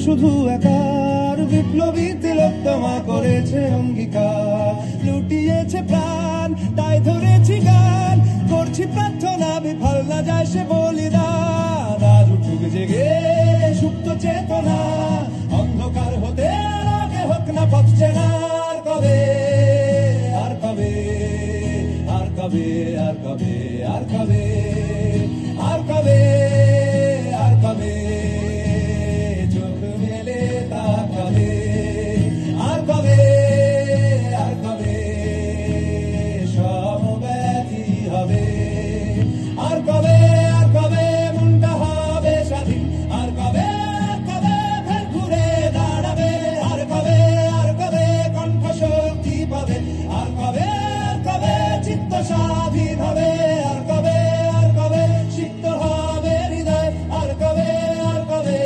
শুধু একার, বিপ্লবী তিলোত্তমা করেছে অঙ্গীকার, লুটিয়েছে প্রাণ তাই ধরেছি গান, করছি প্রার্থনা বিফল না যায় সে বলিদান। আজ উঠুক জেগে সুপ্ত চেতনা, অন্ধকার হতে আলোকে হোক না পথ চেনা। আর কবে, আর কবে, আর কবে, আর কবে, আর কবে, আর কবে, আর কবে।